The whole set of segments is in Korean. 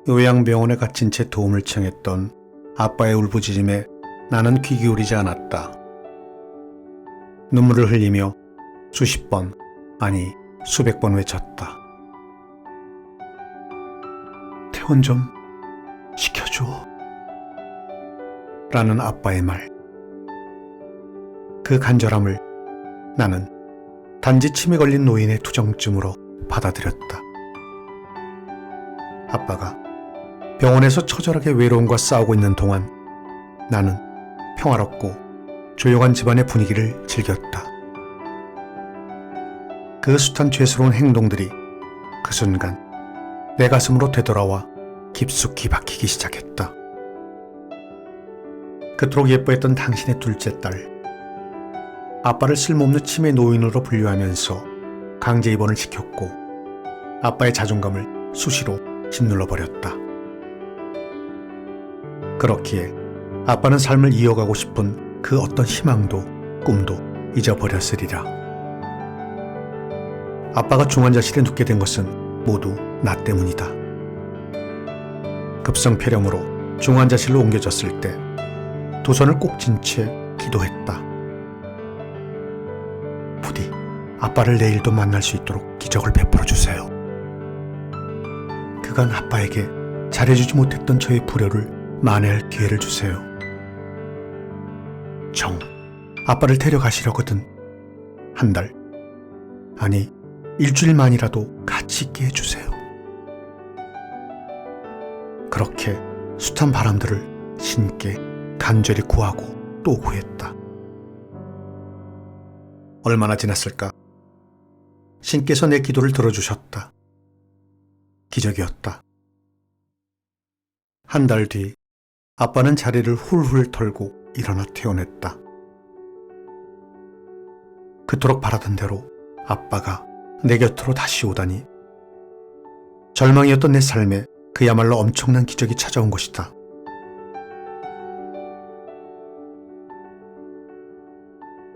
요양병원에 갇힌 채 도움을 청했던 아빠의 울부짖음에 나는 귀 기울이지 않았다. 눈물을 흘리며 수십 번, 아니 수백 번 외쳤다. 퇴원 좀 시켜줘. 라는 아빠의 말. 그 간절함을 나는 단지 침에 걸린 노인의 투정쯤으로 받아들였다. 아빠가 병원에서 처절하게 외로움과 싸우고 있는 동안 나는 평화롭고 조용한 집안의 분위기를 즐겼다. 그 숱한 죄스러운 행동들이 그 순간 내 가슴으로 되돌아와 깊숙이 박히기 시작했다. 그토록 예뻐했던 당신의 둘째 딸, 아빠를 쓸모없는 치매 노인으로 분류하면서 강제 입원을 시켰고 아빠의 자존감을 수시로 짓눌러 버렸다. 그렇기에 아빠는 삶을 이어가고 싶은 그 어떤 희망도 꿈도 잊어버렸으리라. 아빠가 중환자실에 눕게 된 것은 모두 나 때문이다. 급성폐렴으로 중환자실로 옮겨졌을 때 두 손을 꼭 쥔 채 기도했다. 부디 아빠를 내일도 만날 수 있도록 기적을 베풀어 주세요. 그간 아빠에게 잘해주지 못했던 저의 불효를 만회할 기회를 주세요. 정, 아빠를 데려가시려거든 한 달, 아니 일주일만이라도 같이 있게 해주세요. 그렇게 숱한 바람들을 신께 간절히 구하고 또 구했다. 얼마나 지났을까? 신께서 내 기도를 들어주셨다. 기적이었다. 한 달 뒤 아빠는 자리를 훌훌 털고 일어나 퇴원했다. 그토록 바라던 대로 아빠가 내 곁으로 다시 오다니 절망이었던 내 삶에 그야말로 엄청난 기적이 찾아온 것이다.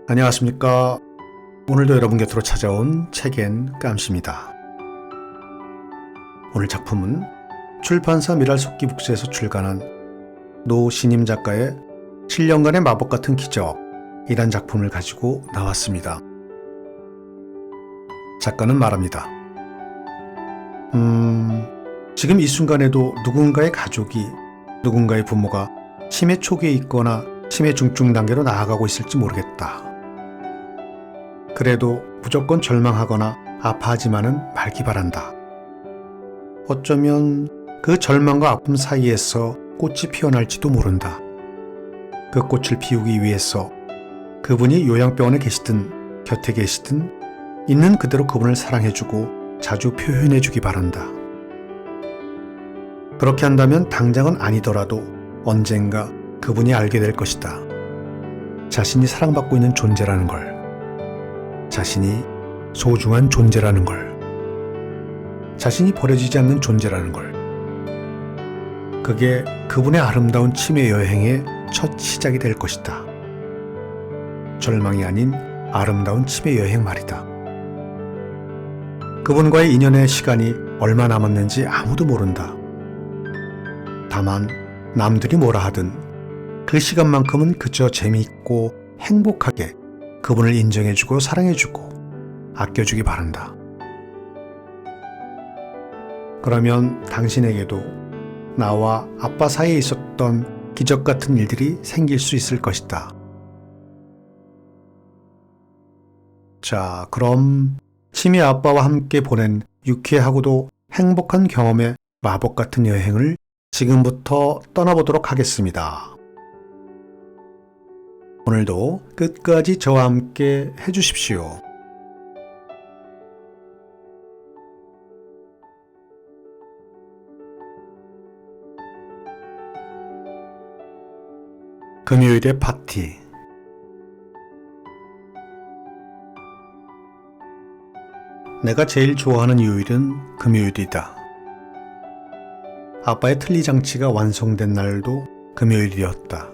안녕하십니까. 오늘도 여러분 곁으로 찾아온 책앤 깜시입니다. 오늘 작품은 출판사 미랄속기북스에서 출간한 노신임 작가의 7년간의 마법 같은 기적이란 작품을 가지고 나왔습니다. 작가는 말합니다. 지금 이 순간에도 누군가의 가족이, 누군가의 부모가 치매 초기에 있거나 치매 중증 단계로 나아가고 있을지 모르겠다. 그래도 무조건 절망하거나 아파하지만은 말기 바란다. 어쩌면 그 절망과 아픔 사이에서 꽃이 피어날지도 모른다. 그 꽃을 피우기 위해서 그분이 요양병원에 계시든 곁에 계시든 있는 그대로 그분을 사랑해주고 자주 표현해주기 바란다. 그렇게 한다면 당장은 아니더라도 언젠가 그분이 알게 될 것이다. 자신이 사랑받고 있는 존재라는 걸. 자신이 소중한 존재라는 걸. 자신이 버려지지 않는 존재라는 걸. 그게 그분의 아름다운 치매 여행의 첫 시작이 될 것이다. 절망이 아닌 아름다운 치매 여행 말이다. 그분과의 인연의 시간이 얼마 남았는지 아무도 모른다. 다만 남들이 뭐라 하든 그 시간만큼은 그저 재미있고 행복하게 그분을 인정해주고 사랑해주고 아껴주기 바란다. 그러면 당신에게도 나와 아빠 사이에 있었던 기적 같은 일들이 생길 수 있을 것이다. 자, 그럼 치매 아빠와 함께 보낸 유쾌하고도 행복한 경험의 마법 같은 여행을 지금부터 떠나보도록 하겠습니다. 오늘도 끝까지 저와 함께 해주십시오. 금요일의 파티. 내가 제일 좋아하는 요일은 금요일이다. 아빠의 틀니 장치가 완성된 날도 금요일이었다.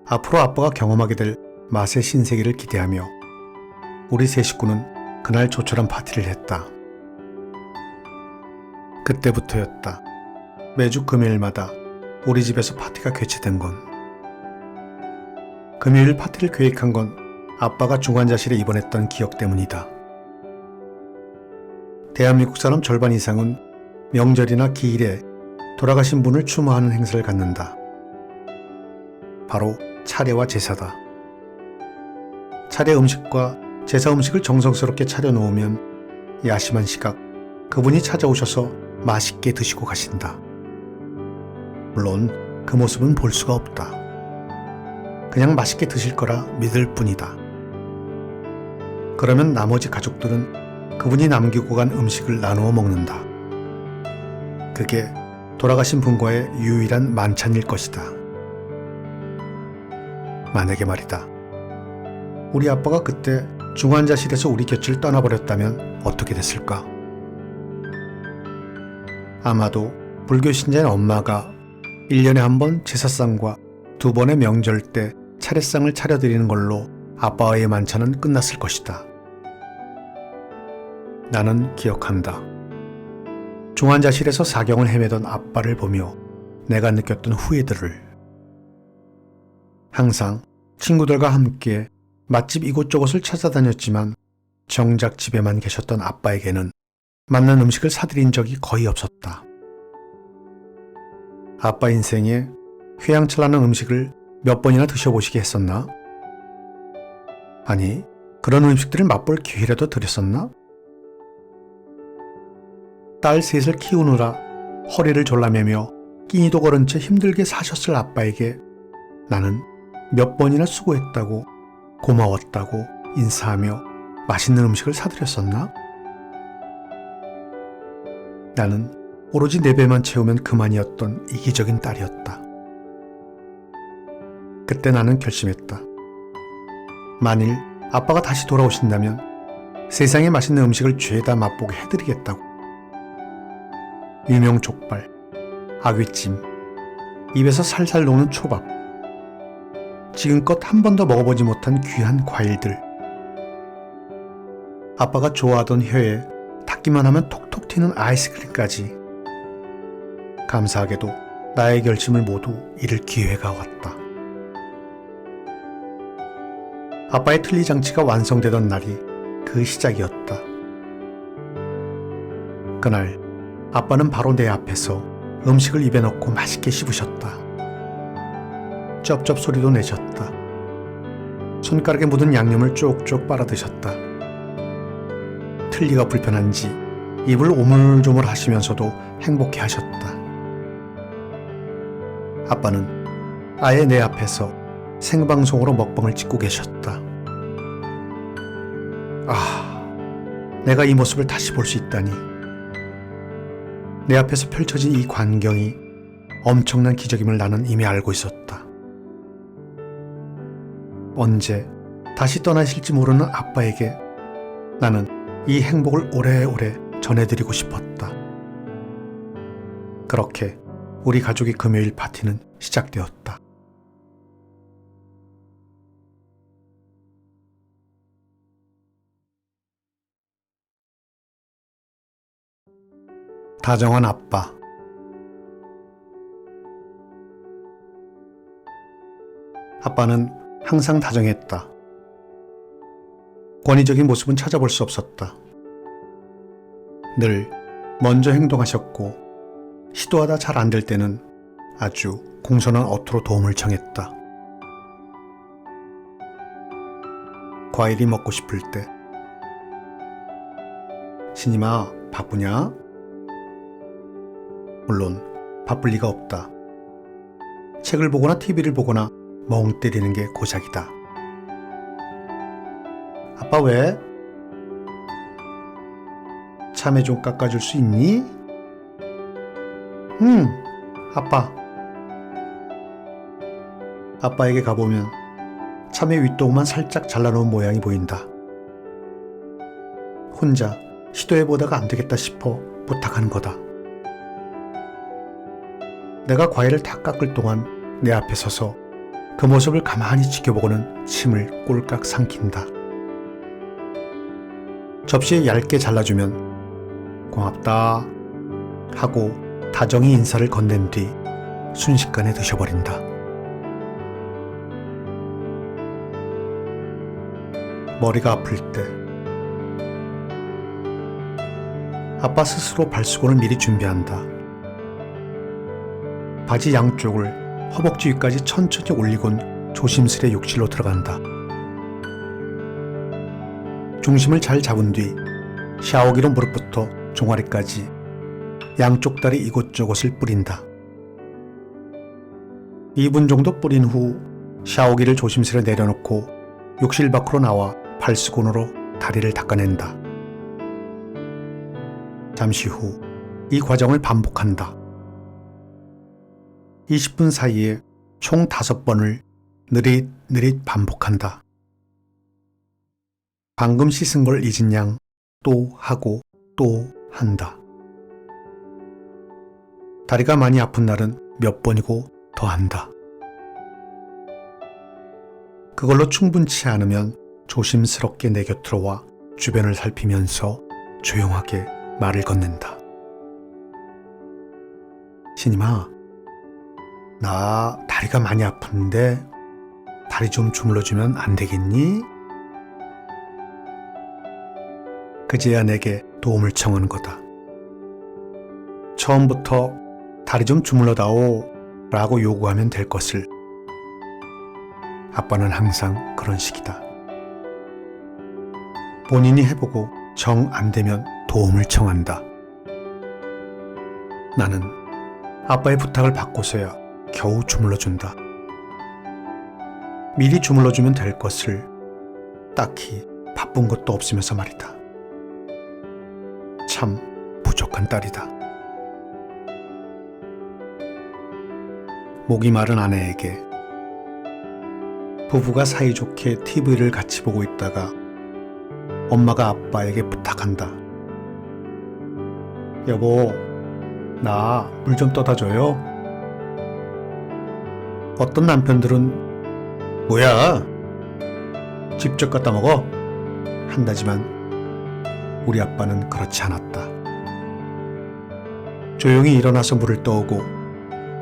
앞으로 아빠가 경험하게 될 맛의 신세계를 기대하며 우리 세 식구는 그날 조촐한 파티를 했다. 그때부터였다. 매주 금요일마다 우리 집에서 파티가 개최된 건. 금요일 파티를 계획한 건 아빠가 중환자실에 입원했던 기억 때문이다. 대한민국 사람 절반 이상은 명절이나 기일에 돌아가신 분을 추모하는 행사를 갖는다. 바로 차례와 제사다. 차례 음식과 제사 음식을 정성스럽게 차려놓으면 야심한 시각 그분이 찾아오셔서 맛있게 드시고 가신다. 물론 그 모습은 볼 수가 없다. 그냥 맛있게 드실 거라 믿을 뿐이다. 그러면 나머지 가족들은 그분이 남기고 간 음식을 나누어 먹는다. 그게 돌아가신 분과의 유일한 만찬일 것이다. 만약에 말이다. 우리 아빠가 그때 중환자실에서 우리 곁을 떠나버렸다면 어떻게 됐을까? 아마도 불교 신자인 엄마가 1년에 한 번 제사상과 2번의 명절 때 차례상을 차려드리는 걸로 아빠와의 만찬은 끝났을 것이다. 나는 기억한다. 중환자실에서 사경을 헤매던 아빠를 보며 내가 느꼈던 후회들을. 항상 친구들과 함께 맛집 이곳저곳을 찾아다녔지만 정작 집에만 계셨던 아빠에게는 맛난 음식을 사드린 적이 거의 없었다. 아빠 인생에 휘황찬란한 음식을 몇 번이나 드셔보시게 했었나? 아니, 그런 음식들을 맛볼 기회라도 드렸었나? 딸 셋을 키우느라 허리를 졸라매며 끼니도 걸은 채 힘들게 사셨을 아빠에게 나는 몇 번이나 수고했다고 고마웠다고 인사하며 맛있는 음식을 사드렸었나? 나는 오로지 내 배만 채우면 그만이었던 이기적인 딸이었다. 그때 나는 결심했다. 만일 아빠가 다시 돌아오신다면 세상에 맛있는 음식을 죄다 맛보게 해드리겠다고. 유명 족발, 아귀찜, 입에서 살살 녹는 초밥, 지금껏 한 번도 먹어보지 못한 귀한 과일들, 아빠가 좋아하던 혀에 닿기만 하면 톡톡 튀는 아이스크림까지. 감사하게도 나의 결심을 모두 잃을 기회가 왔다. 아빠의 틀니장치가 완성되던 날이 그 시작이었다. 그날 아빠는 바로 내 앞에서 음식을 입에 넣고 맛있게 씹으셨다. 쩝쩝 소리도 내셨다. 손가락에 묻은 양념을 쪽쪽 빨아 드셨다. 틀니가 불편한지 입을 오물조물 하시면서도 행복해 하셨다. 아빠는 아예 내 앞에서 생방송으로 먹방을 찍고 계셨다. 내가 이 모습을 다시 볼 수 있다니. 내 앞에서 펼쳐진 이 광경이 엄청난 기적임을 나는 이미 알고 있었다. 언제 다시 떠나실지 모르는 아빠에게 나는 이 행복을 오래오래 전해드리고 싶었다. 그렇게 우리 가족의 금요일 파티는 시작되었다. 다정한 아빠. 아빠는 항상 다정했다. 권위적인 모습은 찾아볼 수 없었다. 늘 먼저 행동하셨고 시도하다 잘 안 될 때는 아주 공손한 어투로 도움을 청했다. 과일이 먹고 싶을 때 신임아 바쁘냐? 물론 바쁠 리가 없다. 책을 보거나 TV를 보거나 멍 때리는 게 고작이다. 아빠 왜? 참외 좀 깎아줄 수 있니? 아빠. 아빠에게 가보면 참외 윗동만 살짝 잘라놓은 모양이 보인다. 혼자 시도해보다가 안 되겠다 싶어 부탁하는 거다. 내가 과일을 다 깎을 동안 내 앞에 서서 그 모습을 가만히 지켜보고는 침을 꼴깍 삼킨다. 접시에 얇게 잘라주면 고맙다. 하고 다정히 인사를 건넨 뒤 순식간에 드셔버린다. 머리가 아플 때 아빠 스스로 발수건을 미리 준비한다. 바지 양쪽을 허벅지 위까지 천천히 올리곤 조심스레 욕실로 들어간다. 중심을 잘 잡은 뒤 샤워기로 무릎부터 종아리까지 양쪽 다리 이곳저곳을 뿌린다. 2분 정도 뿌린 후 샤워기를 조심스레 내려놓고 욕실 밖으로 나와 발수건으로 다리를 닦아낸다. 잠시 후 이 과정을 반복한다. 20분 사이에 총 5번을 느릿느릿 반복한다. 방금 씻은 걸 잊은 양 또 하고 또 한다. 다리가 많이 아픈 날은 몇 번이고 더 한다. 그걸로 충분치 않으면 조심스럽게 내 곁으로 와 주변을 살피면서 조용하게 말을 건넨다. 신임아, 나 다리가 많이 아픈데 다리 좀 주물러주면 안 되겠니? 그제야 내게 도움을 청하는 거다. 처음부터 다리 좀 주물러다오 라고 요구하면 될 것을 아빠는 항상 그런 식이다. 본인이 해보고 정 안 되면 도움을 청한다. 나는 아빠의 부탁을 받고서야 겨우 주물러준다. 미리 주물러주면 될 것을 딱히 바쁜 것도 없으면서 말이다. 참 부족한 딸이다. 목이 마른 아내에게 부부가 사이좋게 TV를 같이 보고 있다가 엄마가 아빠에게 부탁한다. 여보, 나 물 좀 떠다 줘요. 어떤 남편들은 뭐야? 직접 갖다 먹어? 한다지만 우리 아빠는 그렇지 않았다. 조용히 일어나서 물을 떠오고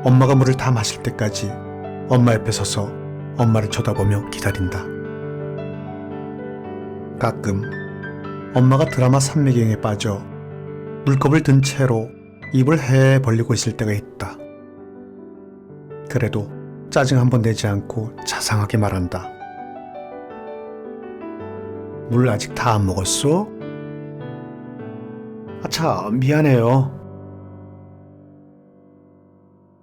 엄마가 물을 다 마실 때까지 엄마 옆에 서서 엄마를 쳐다보며 기다린다. 가끔 엄마가 드라마 삼매경에 빠져 물컵을 든 채로 입을 헤 벌리고 있을 때가 있다. 그래도 짜증 한번 내지 않고 자상하게 말한다. 물 아직 다 안 먹었어? 아차, 미안해요.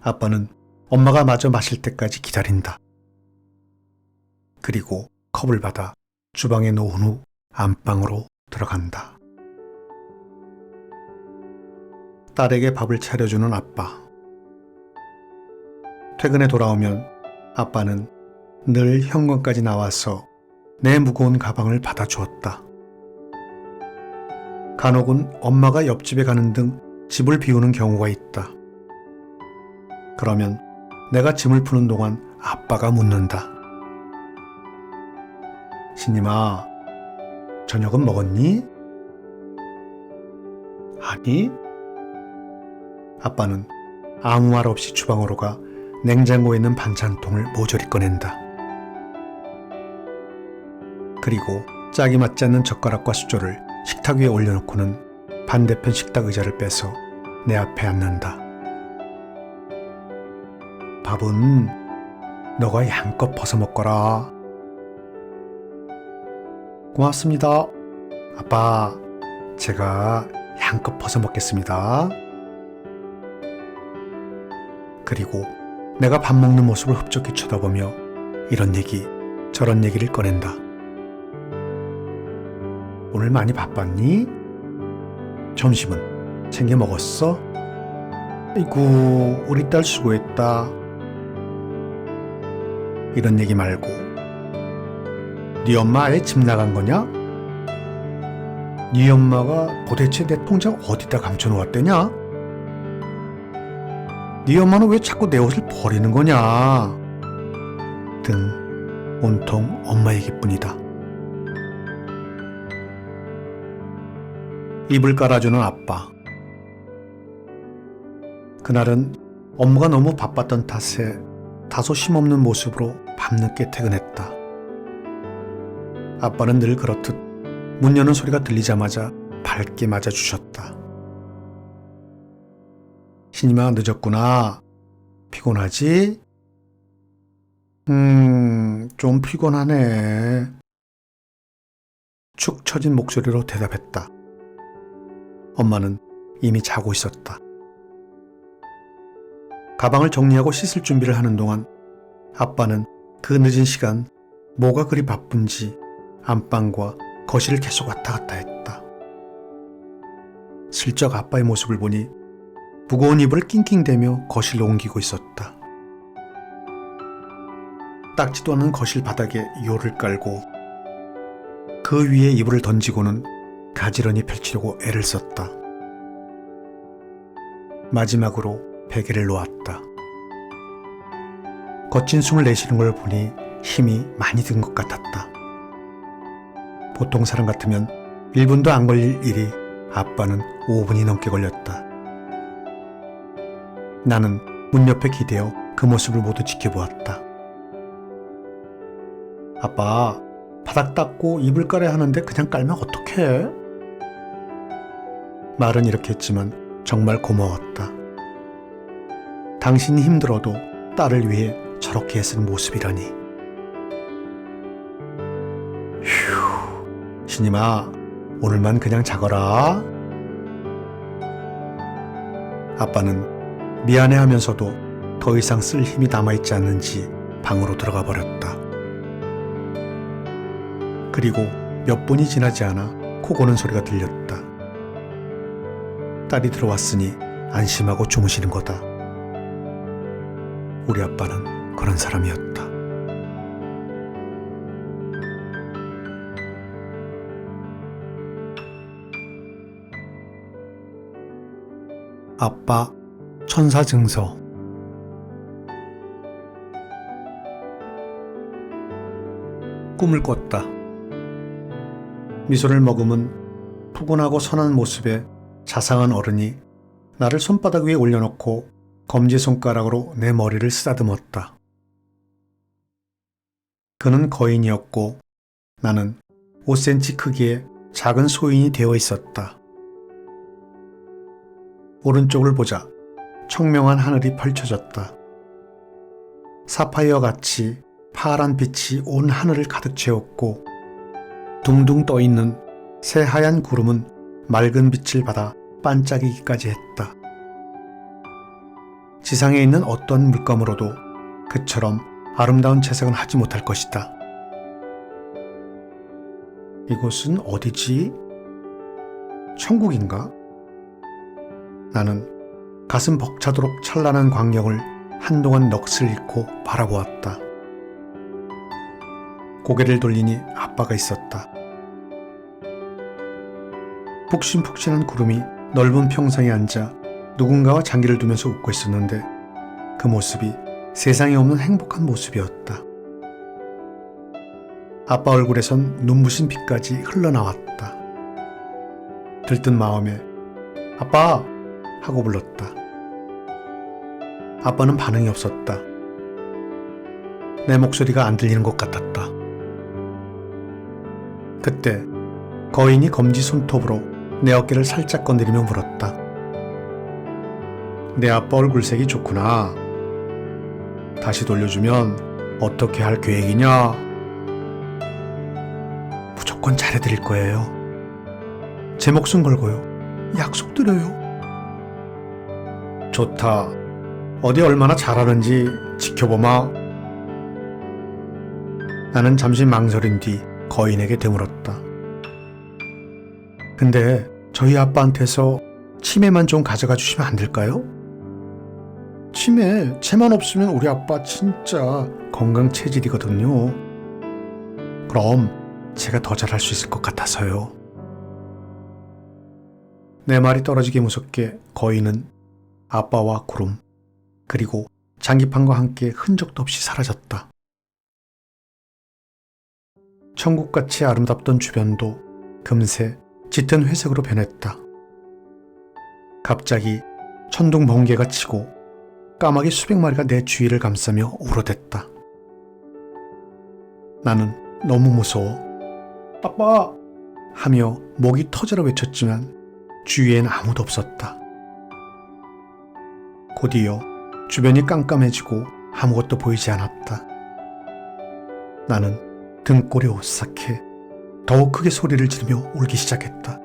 아빠는 엄마가 마저 마실 때까지 기다린다. 그리고 컵을 받아 주방에 놓은 후 안방으로 들어간다. 딸에게 밥을 차려주는 아빠. 퇴근에 돌아오면 아빠는 늘 현관까지 나와서 내 무거운 가방을 받아주었다. 간혹은 엄마가 옆집에 가는 등 집을 비우는 경우가 있다. 그러면 내가 짐을 푸는 동안 아빠가 묻는다. 신임아, 저녁은 먹었니? 아니? 아빠는 아무 말 없이 주방으로 가 냉장고에 있는 반찬통을 모조리 꺼낸다. 그리고 짝이 맞지 않는 젓가락과 수저를 식탁 위에 올려놓고는 반대편 식탁 의자를 빼서 내 앞에 앉는다. 밥은 너가 양껏 벗어 먹거라. 고맙습니다. 아빠, 제가 양껏 벗어 먹겠습니다. 그리고 내가 밥 먹는 모습을 흡족히 쳐다보며 이런 얘기 저런 얘기를 꺼낸다. 오늘 많이 바빴니? 점심은 챙겨 먹었어? 아이고, 우리 딸 수고했다. 이런 얘기 말고 네 엄마 아예 집 나간 거냐? 네 엄마가 도대체 내 통장 어디다 감춰놓았대냐? 네 엄마는 왜 자꾸 내 옷을 버리는 거냐? 등 온통 엄마 얘기뿐이다. 이불 깔아주는 아빠. 그날은 업무가 너무 바빴던 탓에 다소 힘없는 모습으로 밤늦게 퇴근했다. 아빠는 늘 그렇듯 문 여는 소리가 들리자마자 밝게 맞아주셨다. 신임아, 늦었구나. 피곤하지? 좀 피곤하네. 축 처진 목소리로 대답했다. 엄마는 이미 자고 있었다. 가방을 정리하고 씻을 준비를 하는 동안 아빠는 그 늦은 시간 뭐가 그리 바쁜지 안방과 거실을 계속 왔다 갔다 했다. 슬쩍 아빠의 모습을 보니 무거운 이불을 낑낑대며 거실로 옮기고 있었다. 닦지도 않은 거실 바닥에 요를 깔고 그 위에 이불을 던지고는 가지런히 펼치려고 애를 썼다. 마지막으로 베개를 놓았다. 거친 숨을 내쉬는 걸 보니 힘이 많이 든 것 같았다. 보통 사람 같으면 1분도 안 걸릴 일이 아빠는 5분이 넘게 걸렸다. 나는 문 옆에 기대어 그 모습을 모두 지켜보았다. 아빠, 바닥 닦고 이불 깔아야 하는데 그냥 깔면 어떡해? 말은 이렇게 했지만 정말 고마웠다. 당신이 힘들어도 딸을 위해 저렇게 애쓰는 모습이라니. 휴, 신임아, 오늘만 그냥 자거라. 아빠는 미안해하면서도 더 이상 쓸 힘이 남아있지 않는지 방으로 들어가 버렸다. 그리고 몇 분이 지나지 않아 코 고는 소리가 들렸다. 딸이 들어왔으니 안심하고 주무시는 거다. 우리 아빠는 그런 사람이었다. 아빠 천사증서. 꿈을 꿨다. 미소를 머금은 푸근하고 선한 모습의 자상한 어른이 나를 손바닥 위에 올려놓고 검지손가락으로 내 머리를 쓰다듬었다. 그는 거인이었고 나는 5cm 크기의 작은 소인이 되어 있었다. 오른쪽을 보자 청명한 하늘이 펼쳐졌다. 사파이어 같이 파란 빛이 온 하늘을 가득 채웠고 둥둥 떠있는 새하얀 구름은 맑은 빛을 받아 반짝이기까지 했다. 지상에 있는 어떤 물감으로도 그처럼 아름다운 채색은 하지 못할 것이다. 이곳은 어디지? 천국인가? 나는 가슴 벅차도록 찬란한 광경을 한동안 넋을 잃고 바라보았다. 고개를 돌리니 아빠가 있었다. 푹신푹신한 구름이 넓은 평상에 앉아 누군가와 장기를 두면서 웃고 있었는데 그 모습이 세상에 없는 행복한 모습이었다. 아빠 얼굴에선 눈부신 빛까지 흘러나왔다. 들뜬 마음에 아빠! 하고 불렀다. 아빠는 반응이 없었다. 내 목소리가 안 들리는 것 같았다. 그때 거인이 검지 손톱으로 내 어깨를 살짝 건드리며 물었다. 내 아빠 얼굴색이 좋구나. 다시 돌려주면 어떻게 할 계획이냐? 무조건 잘해드릴 거예요. 제 목숨 걸고요. 약속드려요. 좋다. 어디 얼마나 잘하는지 지켜보마. 나는 잠시 망설인 뒤 거인에게 되물었다. 근데 저희 아빠한테서 치매만 좀 가져가 주시면 안 될까요? 치매만 없으면 우리 아빠 진짜 건강 체질이거든요. 그럼 제가 더 잘할 수 있을 것 같아서요. 내 말이 떨어지게 무섭게 거인은 아빠와 구름 그리고 장기판과 함께 흔적도 없이 사라졌다. 천국같이 아름답던 주변도 금세 짙은 회색으로 변했다. 갑자기 천둥 번개가 치고 까마귀 수백 마리가 내 주위를 감싸며 울어댔다. 나는 너무 무서워 아빠 하며 목이 터져라 외쳤지만 주위엔 아무도 없었다. 곧이어 주변이 깜깜해지고 아무것도 보이지 않았다. 나는 등골이 오싹해 더욱 크게 소리를 지르며 울기 시작했다.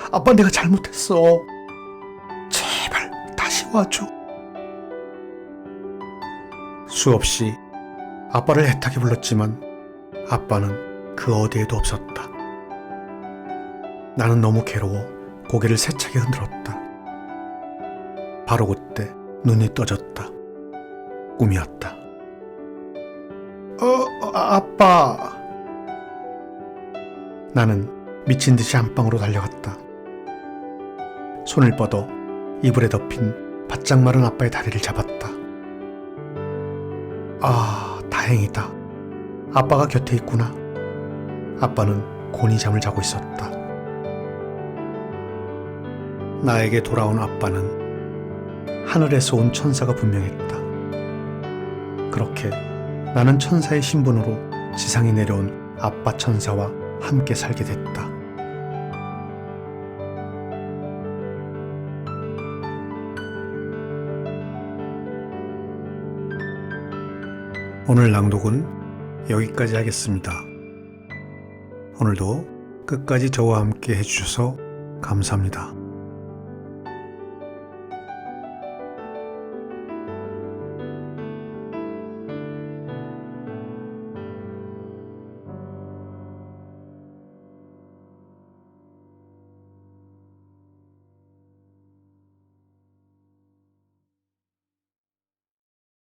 아빠 내가 잘못했어. 제발 다시 와줘. 수없이 아빠를 애타게 불렀지만 아빠는 그 어디에도 없었다. 나는 너무 괴로워 고개를 세차게 흔들었다. 바로 그때 눈이 떠졌다. 꿈이었다. 아빠. 나는 미친 듯이 안방으로 달려갔다. 손을 뻗어 이불에 덮인 바짝 마른 아빠의 다리를 잡았다. 다행이다. 아빠가 곁에 있구나. 아빠는 곤히 잠을 자고 있었다. 나에게 돌아온 아빠는 하늘에서 온 천사가 분명했다. 그렇게 나는 천사의 신분으로 지상에 내려온 아빠 천사와 함께 살게 됐다. 오늘 낭독은 여기까지 하겠습니다. 오늘도 끝까지 저와 함께 해주셔서 감사합니다.